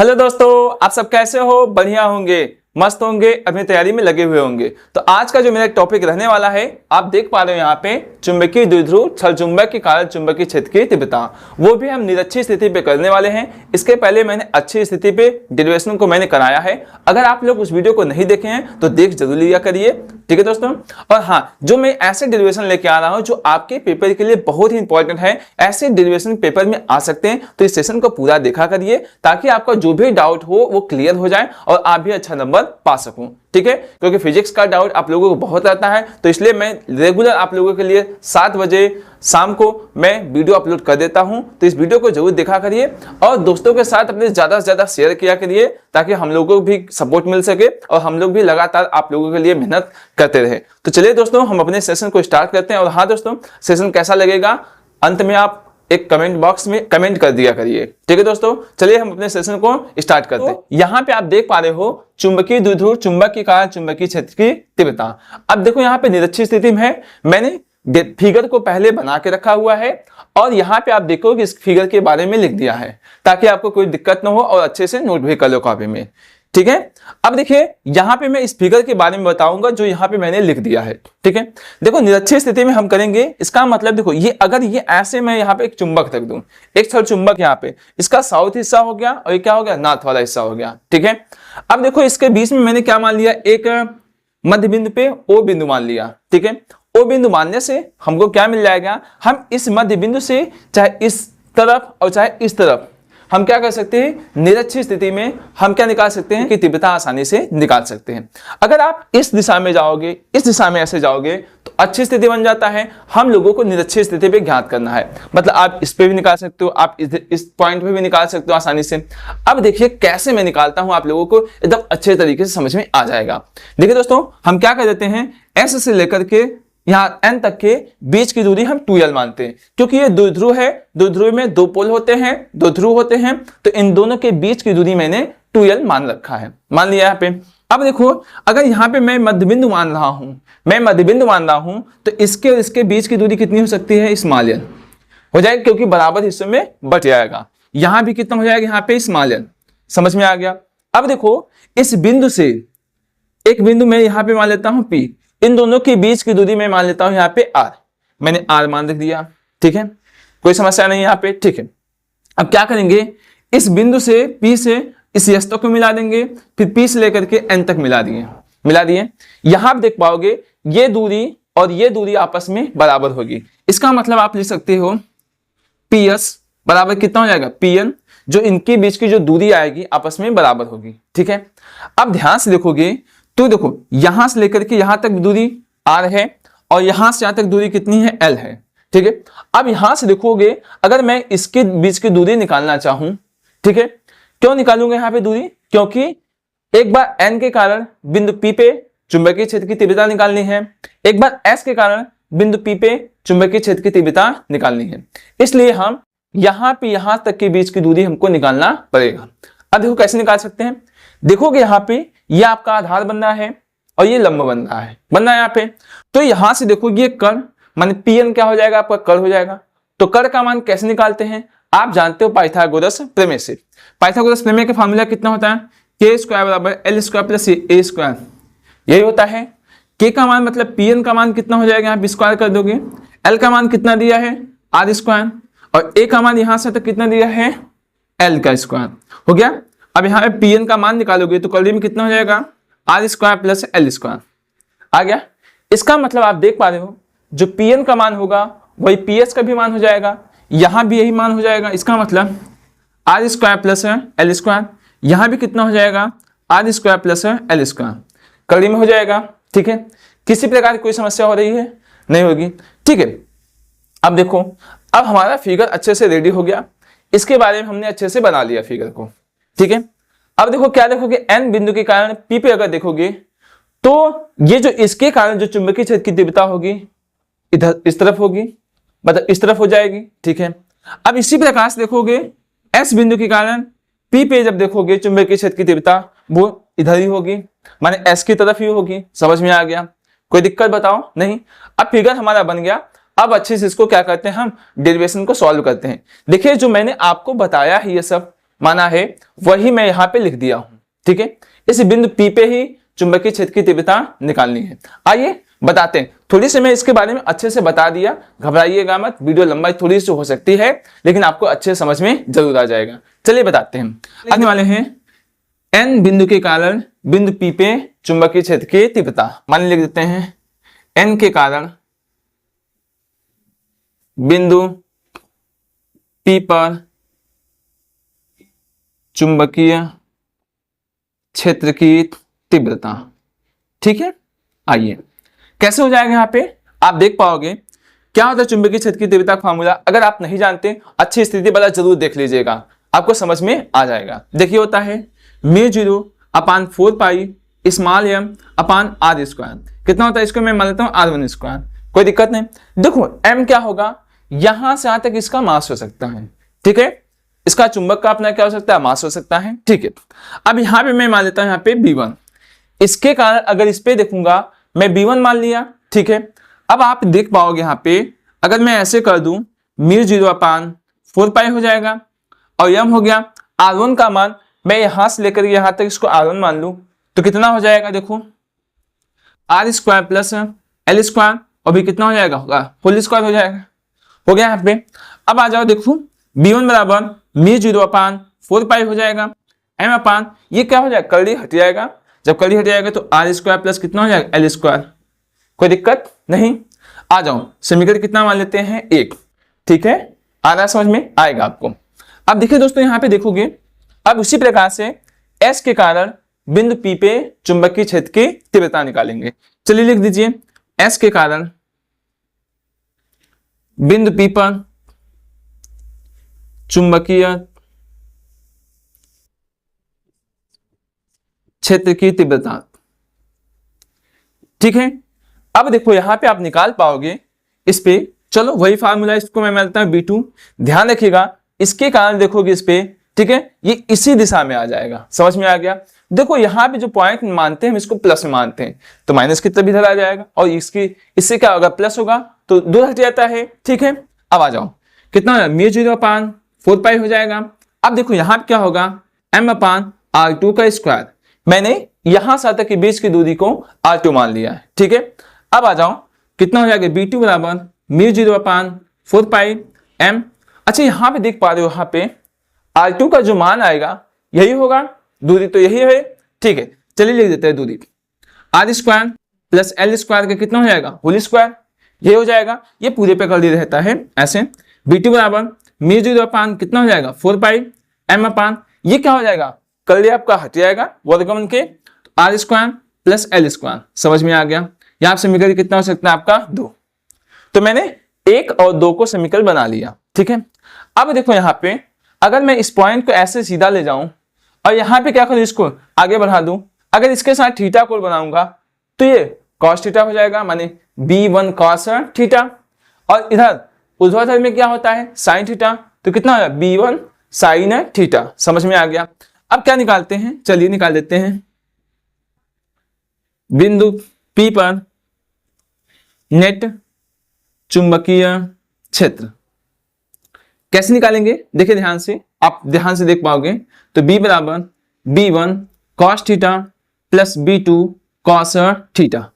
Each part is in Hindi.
हेलो दोस्तों, आप सब कैसे हो? बढ़िया होंगे, मस्त होंगे, अपनी तैयारी में लगे हुए होंगे। तो आज का जो मेरा टॉपिक रहने वाला है, आप देख पा रहे हो यहाँ पे चुंबकीय द्विध्रुव छल चुंबक के कारण चुंबकीय क्षेत्र की तीव्रता, वो भी हम निरक्षीय स्थिति पे करने वाले हैं। इसके पहले मैंने अच्छी स्थिति पे डेरिवेशन को मैंने कराया है। अगर आप लोग उस वीडियो को नहीं देखे हैं तो देख जरूर लिया करिए, ठीक है दोस्तों। और हाँ, जो मैं ऐसे डेरिवेशन लेके आ रहा हूँ जो आपके पेपर के लिए बहुत ही इंपॉर्टेंट है, ऐसे डेरिवेशन पेपर में आ सकते हैं, तो इस सेशन को पूरा देखा करिए ताकि आपका जो भी डाउट हो वो क्लियर हो जाए और आप भी अच्छा नंबर पा सकूं, ठीक है। क्योंकि फिजिक्स का डाउट आप लोगों को बहुत रहता है, तो इसलिए मैं रेगुलर आप लोगों के लिए 7 बजे शाम को मैं वीडियो अपलोड कर देता हूं। तो इस वीडियो को जरूर देखा करिए और दोस्तों के साथ अपने ज्यादा से ज्यादा शेयर किया करिए ताकि हम लोगों को भी सपोर्ट मिल सके और हम लोग भी लगातार आप लोगों के लिए मेहनत करते रहे। तो चलिए दोस्तों, हम अपने सेशन को स्टार्ट करते हैं। और हाँ दोस्तों, सेशन कैसा लगेगा अंत में आप एक कमेंट बॉक्स में कमेंट कर दिया करिए, ठीक है दोस्तों। चलिए हम अपने सेशन को स्टार्ट करते हैं। यहाँ पे आप देख पा रहे हो चुंबकीय द्विध्रुव चुंबक के कारण चुंबकीय क्षेत्र की तीव्रता। अब देखो यहाँ पे निरक्षीय स्थिति में है, मैंने फिगर को पहले बना के रखा हुआ है और यहाँ पे आप देखो कि इस फिगर के बारे में लिख दिया है ताकि आपको कोई दिक्कत ना हो और अच्छे से नोट भी कर लो कॉपी में, ठीक है। अब देखिए यहाँ पे मैं इस फिगर के बारे में बताऊंगा जो यहाँ पे मैंने लिख दिया है, ठीक है। देखो निरक्षीय स्थिति में हम करेंगे, इसका मतलब देखो ये अगर ये ऐसे मैं यहाँ पे एक चुंबक रख दूं, एक छल चुंबक यहाँ पे, इसका साउथ हिस्सा हो गया और ये क्या हो गया, नॉर्थ वाला हिस्सा हो गया, ठीक है। अब देखो इसके बीच में मैंने क्या मान लिया, एक मध्य बिंदु पे ओ बिंदु मान लिया, ठीक है। ओ बिंदु मानने से हमको क्या मिल जाएगा, हम इस मध्य बिंदु से चाहे इस तरफ और चाहे इस तरफ हम क्या कर सकते हैं, निरक्षीय स्थिति में हम क्या निकाल सकते हैं कि तीव्रता आसानी से निकाल सकते हैं। अगर आप इस दिशा में जाओगे, इस दिशा में ऐसे जाओगे तो अच्छी स्थिति बन जाता है। हम लोगों को निरक्षीय स्थिति पे ज्ञात करना है, मतलब आप इस पे भी निकाल सकते हो, आप इस पॉइंट पे भी निकाल सकते हो आसानी से। अब देखिए कैसे मैं निकालता हूं, आप लोगों को एकदम अच्छे तरीके से समझ में आ जाएगा। देखिए दोस्तों, हम क्या कर देते हैं, ऐसे से लेकर के यहाँ n तक के बीच की दूरी हम 2l मानते हैं, क्योंकि ये द्विध्रुव है, द्विध्रुव में दो पोल होते हैं, दो ध्रुव होते हैं, तो इन दोनों के बीच की दूरी मैंने 2l मान रखा है, मान लिया यहाँ पे। अब देखो अगर यहाँ पे मैं मध्यबिंदु मान रहा हूं, तो इसके और इसके बीच की दूरी कितनी हो सकती है, स्मॉल l हो जाएगा, क्योंकि बराबर हिस्सों में बट जाएगा। यहां भी कितना हो जाएगा, यहाँ पे स्मॉल l, समझ में आ गया। अब देखो इस बिंदु से एक बिंदु मैं यहाँ पे मान लेता हूं P, इन दोनों के बीच की दूरी में मान लेता हूं यहाँ पे r, मैंने r मान रख दिया, ठीक है, कोई समस्या नहीं यहाँ पे, ठीक है। अब क्या करेंगे, इस बिंदु से P से इस S तक को मिला देंगे, फिर P से लेकर के N तक मिला दिए। यहां आप देख पाओगे ये दूरी और ये दूरी आपस में बराबर होगी। इसका मतलब आप लिख सकते हो PS बराबर कितना हो जाएगा, PN, जो इनके बीच की जो दूरी आएगी आपस में बराबर होगी, ठीक है। अब ध्यान से देखोगे तो देखो यहां से लेकर के यहां तक दूरी r है और यहां से यहां तक दूरी कितनी है, l है, ठीक है। अब यहां से देखोगे अगर मैं इसके बीच की दूरी निकालना चाहूं, ठीक है, क्यों निकालूंगा यहाँ पे दूरी, क्योंकि एक बार n के कारण बिंदु P पे चुंबकीय क्षेत्र की तीव्रता निकालनी है, एक बार S के कारण बिंदु P पे चुंबकीय क्षेत्र की तीव्रता निकालनी है, इसलिए हम यहाँ पे यहां तक के बीच की दूरी हमको निकालना पड़ेगा। अब देखो कैसे निकाल सकते हैं, देखोगे यहाँ पे ये आपका आधार बन रहा है और ये लंब बन रहा है यहाँ पे, तो यहां से देखो ये कर्ण माने Pn क्या हो जाएगा, आपका कर्ण हो जाएगा। तो कर्ण का मान कैसे निकालते हैं, आप जानते हो पाइथागोरस प्रमेय से। पाइथागोरस प्रमेय का फार्मूला कितना होता है, k स्क्वायर बराबर l square plus a square, यही होता है। k का मान मतलब Pn का मान कितना हो जाएगा, यहाँ पे स्क्वायर कर दोगे, l का मान कितना दिया है r स्क्वायर, और a का मान यहां से तक कितना दिया है, l का स्क्वायर हो गया। अब यहाँ पे Pn का मान निकालोगे तो कलरी में कितना हो जाएगा, r square plus l square आ गया। इसका मतलब आप देख पा रहे हो जो Pn का मान होगा वही PS का भी मान हो जाएगा, यहां भी यही मान हो जाएगा। इसका मतलब r square plus l square, यहां भी कितना हो जाएगा, r square plus l square, कलरी में हो जाएगा, ठीक है। किसी प्रकार की कोई समस्या हो रही है, नहीं होगी, ठीक है। अब देखो अब हमारा फिगर अच्छे से रेडी हो गया, इसके बारे में हमने अच्छे से बना लिया फिगर को, ठीक है। अब देखो क्या देखोगे, n बिंदु के कारण P पे अगर देखोगे तो ये जो इसके कारण जो चुंबकीय क्षेत्र की तीव्रता होगी इधर इस तरफ होगी, मतलब इस तरफ हो जाएगी, ठीक है। अब इसी प्रकार से देखोगे S बिंदु के कारण P पे जब देखोगे चुंबकीय क्षेत्र की तीव्रता वो इधर ही होगी, माने S की तरफ ही होगी, समझ में आ गया, कोई दिक्कत बताओ नहीं। अब फिगर हमारा बन गया, अब अच्छे से इसको क्या करते हैं, हम डेरिवेशन को सॉल्व करते हैं। देखिए जो मैंने आपको बताया है ये सब माना है वही मैं यहाँ पे लिख दिया हूं। ठीक है, इस बिंदु P पे ही चुंबकीय क्षेत्र की तीव्रता निकालनी है। आइए बताते हैं। थोड़ी सी मैं इसके बारे में अच्छे से बता दिया, घबराइएगा मत, वीडियो लंबाई थोड़ी सी हो सकती है लेकिन आपको अच्छे समझ में जरूर आ जाएगा। चलिए बताते हैं। आने वाले हैं N बिंदु के कारण बिंदु P पे चुंबकीय क्षेत्र की तीव्रता। मान लिख देते हैं N के कारण बिंदु P पर चुंबकीय क्षेत्र की तीव्रता। ठीक है, आइए कैसे हो जाएगा। यहाँ पे आप देख पाओगे क्या होता है चुंबकीय क्षेत्र की तीव्रता का फार्मूला। अगर आप नहीं जानते, अच्छी स्थिति वाला जरूर देख लीजिएगा, आपको समझ में आ जाएगा। देखिए होता है μ0 अपान 4 पाई स्मॉल m अपान r स्क्वायर। कितना होता है इसको मैं मान लेता हूँ r1 स्क्वायर, कोई दिक्कत नहीं। देखो m क्या होगा, यहां से यहां तक इसका मास हो सकता है। ठीक है, इसका चुंबक का अपना क्या हो सकता है, मास हो सकता है। ठीक है, अब यहाँ पे मैं मान लेता हूँ यहाँ पे b1। इसके कारण अगर इस पे देखूंगा मैं b1 मान लिया। ठीक है, अब आप देख पाओगे यहाँ पे अगर मैं ऐसे कर दूं μ0 अपान 4 पाई हो जाएगा और m हो गया r1 का मान, मैं यहां से लेकर यहां तक इसको r1 मान लूं तो कितना हो जाएगा, देखो r square plus l square और भी कितना हो जाएगा, होगा होल स्क्वायर हो जाएगा। हो गया यहाँ पे। अब आ जाओ, देखो b1 बराबर μ0 अपान 4 पाई हो जाएगा, m अपान ये क्या हो जाएगा, कर्ली हट जाएगा। जब कर्ली हट जाएगा तो r स्क्वायर प्लस कितना हो जाएगा, l स्क्वायर। कोई दिक्कत नहीं। आ जाओ समीकरण कितना मान लेते हैं, 1। ठीक है, आ रहा समझ में आएगा आपको। अब देखिए दोस्तों यहाँ पे देखोगे, अब उसी प्रकार से S के कारण बिंदु P पे चुंबकीय क्षेत्र की तीव्रता निकालेंगे। चलिए लिख दीजिए S के कारण बिंदु P पर चुंबकीय क्षेत्र की तीव्रता। ठीक है, अब देखो यहां पे आप निकाल पाओगे इस पे। चलो वही फार्मूला, इसको मैं मानता हूं B2। ध्यान रखिएगा इसके कारण देखोगे इस पे, ठीक है, ये इसी दिशा में आ जाएगा। समझ में आ गया। देखो यहाँ पे जो पॉइंट मानते हैं हम इसको प्लस में मानते हैं तो माइनस की तरफ इधर आ जाएगा और इससे क्या होगा, प्लस होगा तो दूर हट जाता है। ठीक है, अब आ जाओ कितना होगा, μ0 अपान 4 पाई हो जाएगा। अब देखो यहाँ पे क्या होगा, m अपान r2 का स्क्वायर। मैंने यहां से तक के बीच की दूरी को r2 मान लिया है। ठीक है, अब आ जाओ कितना हो जाएगा, b2 बराबर μ0 अपान 4 पाई m। अच्छा यहाँ पे देख पा रहे हो, यहाँ पे r2 का जो मान आएगा यही होगा, दूरी तो यही है। ठीक है, चलिए लिख देते हैं दूरी r square plus l square का कितना हो जाएगा, होल स्क्वायर। ये हो जाएगा, ये पूरे पे कर दिया रहता है ऐसे। b2 बराबर μ0 अपान कितना हो जाएगा, 4 पाई m अपान ये क्या हो जाएगा, कर लिया आपका हट जाएगा वर्गमूल के, r square plus l square. समझ में आ गया। यहाँ समीकरण कितना हो सकता है आपका, 2। तो मैंने 1 और 2 को समीकरण बना लिया। ठीक है, अब देखो यहाँ पे अगर मैं इस पॉइंट को ऐसे सीधा ले जाऊं और यहाँ पे क्या करूं, इसको आगे बढ़ा दूं, अगर इसके साथ थीटा कोण बनाऊंगा तो ये cos थीटा हो जाएगा, माने b1 cos थीटा। और इधर ऊर्ध्वाधर में क्या होता है, sin थीटा, तो कितना होगा b1 sin थीटा। समझ में आ गया। अब क्या निकालते हैं, चलिए निकाल देते हैं। बिंदु P पर नेट चुंबकीय क्षेत्र कैसे निकालेंगे, देखिए ध्यान से, आप ध्यान से देख पाओगे तो B बराबर b1 cos theta plus b2 cos theta.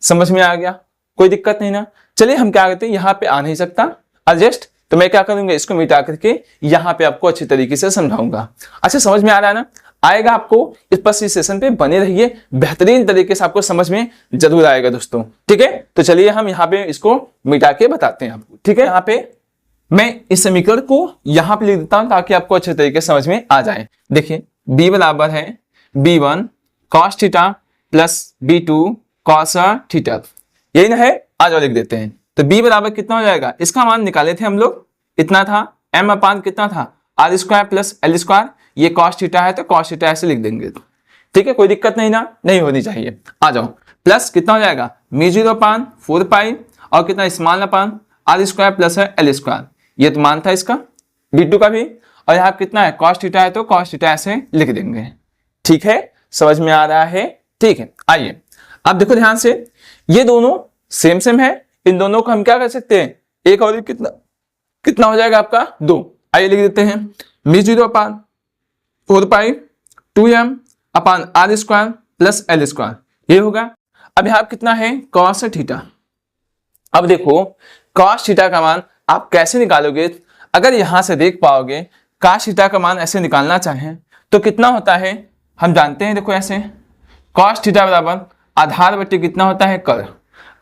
समझ में आ गया, कोई दिक्कत नहीं ना। चलिए हम क्या करते हैं, यहाँ पे आ नहीं सकता एडजस्ट, तो मैं क्या करूंगा, इसको मिटा करके यहाँ पे आपको अच्छी तरीके से समझाऊंगा। अच्छा समझ में आ रहा है ना, आएगा आपको। इस पर इस सेशन पे बने रहिए, बेहतरीन तरीके से आपको समझ में जरूर आएगा दोस्तों। ठीक है, तो चलिए हम यहाँ पे इसको मिटा के बताते हैं आपको। ठीक है, यहाँ पे मैं इस समीकरण को यहाँ पे लिख देता हूं ताकि आपको अच्छे तरीके से समझ में आ जाए। देखिए b बराबर है b1 cos theta plus b2 cos theta, यही ना है। आ जाओ लिख देते हैं। तो b बराबर कितना हो जाएगा, इसका मान निकाले थे हम लोग, इतना था, m अपान कितना था, r square plus l square. ये cos थीटा है तो cos थीटा ऐसे लिख देंगे। ठीक है, कोई दिक्कत नहीं ना, नहीं होनी चाहिए। आ जाओ प्लस कितना हो जाएगा, μ0 अपान 4 पाई और कितना स्मॉल अपान r स्क्वायर प्लस है l स्क्वायर। ये तो मान था इसका b2 का भी, और यहाँ कितना है cos थीटा है तो cos थीटा ऐसे लिख देंगे। ठीक है, समझ में आ रहा है। ठीक है, आइए अब देखो ध्यान से, ये दोनों सेम सेम है, इन दोनों को हम क्या कर सकते हैं, एक और कितना कितना हो जाएगा आपका, 2। आइए लिख देते हैं μ0 upon 4 pi 2m upon R square plus L square, ये होगा। अब यहाँ कितना है कॉस थीटा। अब देखो कॉस थीटा का मान आप कैसे निकालोगे, अगर यहां से देख पाओगे कॉस थीटा का मान ऐसे निकालना चाहें तो कितना होता है, हम जानते हैं। देखो ऐसे कॉस थीटा बराबर आधार बटे कितना होता है कर।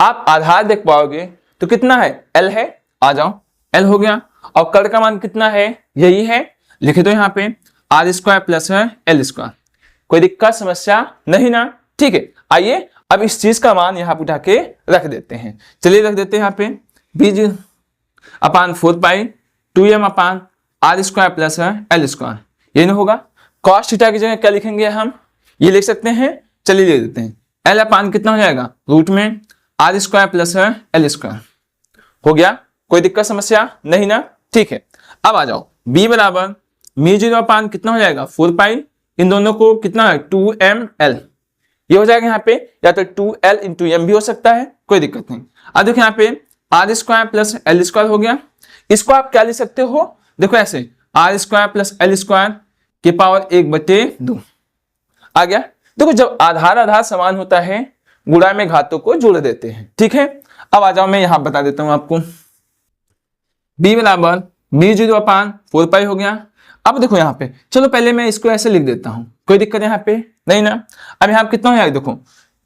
आप आधार देख पाओगे तो कितना है एल है, आ जाओ एल हो गया, और कर का मान कितना है यही है, लिखे दो यहाँ पे आर स्क्वायर प्लस है एल स्क्वायर। कोई दिक्कत समस्या नहीं ना, ठीक है। आइए अब इस चीज का मान यहाँ पे उठा के रख देते हैं। चलिए रख देते हैं यहाँ पे बीज upon 4 pi 2m upon R square plus है एल स्क्वायर, ये नहीं होगा। कॉस थीटा की जगह क्या लिखेंगे हम, ये लिख सकते हैं। चलिए लिख देते हैं एल अपान कितना हो जाएगा रूट में आर स्क्वायर प्लस है एल स्क्वायर, हो गया। कोई दिक्कत समस्या नहीं ना, ठीक है। अब आ जाओ b बराबर म्यू 0 अपान कितना हो जाएगा 4 पाई, इन दोनों को कितना है 2ml, ये हो जाएगा यहाँ पे, या तो 2l इंटू एम भी हो सकता है, कोई दिक्कत नहीं। अब देखो यहाँ पे R square plus L square हो गया। इसको आप क्या लिख सकते हो, देखो ऐसे R square plus L square के पावर 1/2 आ गया। देखो जब आधार आधार समान होता है गुणा में घातों को जोड़ देते हैं, ठीक है। अब आ जाओ मैं यहां बता देता हूं आपको, b बराबर म्यू 0 अपान 4 पाई हो गया। अब देखो यहाँ पे चलो पहले मैं इसको ऐसे लिख देता हूं, कोई दिक्कत यहाँ पे नहीं ना। अब यहाँ कितना हो जाएगा देखो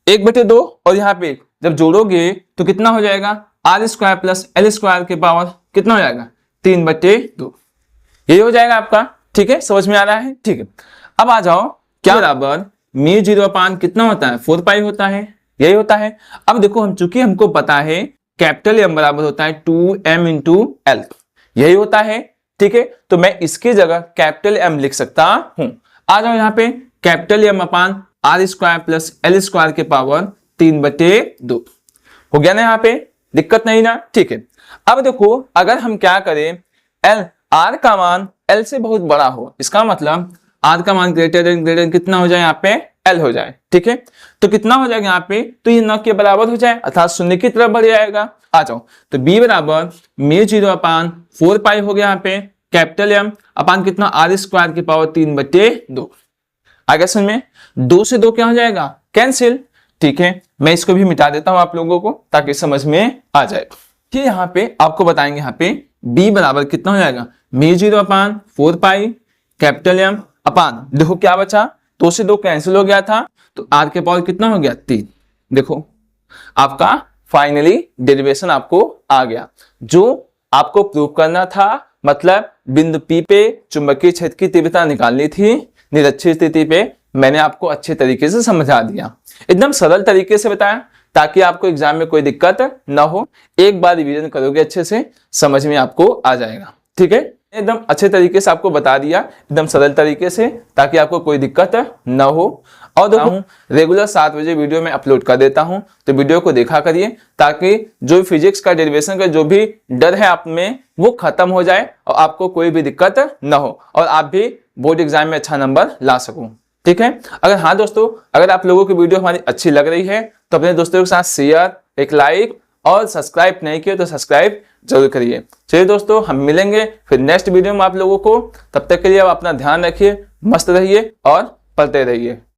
1/2 और यहाँ पे जब जोड़ोगे तो कितना हो जाएगा R square plus L square के पावर कितना हो जाएगा 3/2, ये हो जाएगा आपका, ठीक है। समझ में आ रहा है, ठीक है। अब आ जाओ क्या बराबर म्यू 0 अपान कितना होता है 4 पाई होता है, यही होता है। अब देखो हम चूंकि हमको पता है कैपिटल एम बराबर होता है 2m इंटू एल, यही होता है, ठीक है। तो मैं इसकी जगह कैपिटल एम लिख सकता हूं। आ जाओ यहाँ पे capital M upon R square plus L square के पावर 3/2 हो गया ना, यहाँ पे दिक्कत नहीं ना, ठीक है। अब देखो अगर हम क्या करें एल आर का मान एल से बहुत बड़ा हो, इसका मतलब आर का मान ग्रेटर कितना हो जाए यहाँ पे एल हो जाए, ठीक है। तो कितना हो जाएगा यहाँ पे, तो ये 9 के बराबर हो जाए अर्थात 0 की तरफ बढ़ जाएगा। आ जाओ तो b बराबर म्यू 0 अपान 4 पाई हो गया यहाँ पे कैपिटल एम अपान कितना आर स्क्वायर की पावर 3/2 आ गया। समझ में 2 से 2 क्या हो जाएगा कैंसिल, ठीक है। मैं इसको भी मिटा देता हूं आप लोगों को ताकि समझ में आ जाए। फिर यहाँ पे आपको बताएंगे यहाँ पे b बराबर कितना हो जाएगा म्यू 0 अपान 4 पाई कैपिटल एम अपान, देखो क्या बचा 2 से 2 कैंसिल हो गया था तो आर के पावर कितना हो गया 3। देखो आपका फाइनली डेरिवेशन आपको आ गया। जो आपको प्रूव करना था, मतलब बिंदु P पे चुंबकीय क्षेत्र की तीव्रता निकालनी थी निरक्षीय स्थिति पे, मैंने आपको अच्छे तरीके से समझा दिया, एकदम सरल तरीके से बताया ताकि आपको एग्जाम में कोई दिक्कत ना हो। एक बार रिवीजन करोगे अच्छे से समझ में आपको आ जाएगा, ठीक है। एकदम अच्छे तरीके से आपको बता दिया, एकदम सरल तरीके से, ताकि आपको कोई दिक्कत ना हो। और देखो रेगुलर 7 बजे वीडियो में अपलोड कर देता हूं, तो वीडियो को देखा करिए ताकि जो फिजिक्स का डेरिवेशन का जो भी डर है आप में वो खत्म हो जाए और आपको कोई भी दिक्कत ना हो और आप भी बोर्ड एग्जाम में अच्छा नंबर ला सको, ठीक है। अगर हाँ दोस्तों, अगर आप लोगों की वीडियो हमारी अच्छी लग रही है तो अपने दोस्तों के साथ शेयर, एक लाइक और सब्सक्राइब नहीं किए तो सब्सक्राइब जरूर करिए। चलिए दोस्तों हम मिलेंगे फिर नेक्स्ट वीडियो में आप लोगों को, तब तक के लिए आप अपना ध्यान रखिए, मस्त रहिए और पढ़ते रहिए।